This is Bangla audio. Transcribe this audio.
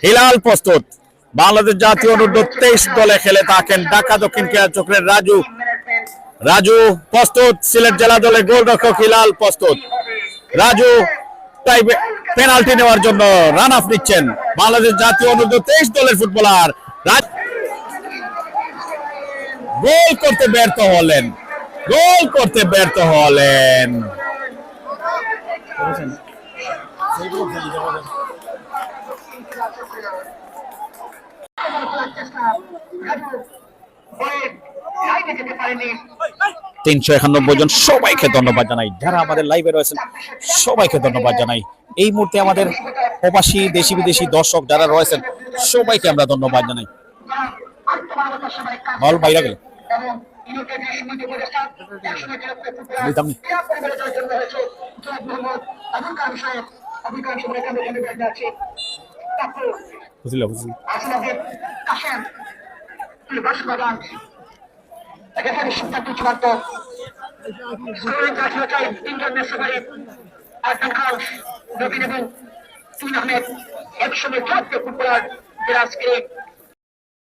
হিলাল প্রস্তুত, বাংলাদেশ জাতীয় অনূর্ধ্ব-23 দলে খেলে থাকেন ঢাকা দক্ষিণ কেয়াচক্রের রাজু। রাজু প্রস্তুত, সিলেট জেলা দলের গোলরক্ষক হিলাল প্রস্তুত। রাজু পেনাল্টি নেওয়ার জন্য রান আপ নিচ্ছেন বাংলাদেশ জাতীয় অনূর্ধ্ব-23 দলের ফুটবলার। গোল করতে ব্যর্থ হলেন, গোল করতে ব্যর্থ হলেন। তিনশো 91 জন, সবাইকে ধন্যবাদ জানাই। যারা আমাদের লাইভে রয়েছেন সবাইকে ধন্যবাদ জানাই। এই মুহূর্তে আমাদের প্রবাসী দেশি বিদেশি দর্শক যারা রয়েছেন সবাইকে আমরা ধন্যবাদ জানাই। বল বাইরে গেল বুঝলা বুঝলি। একসময় জাতীয় ফুটবলার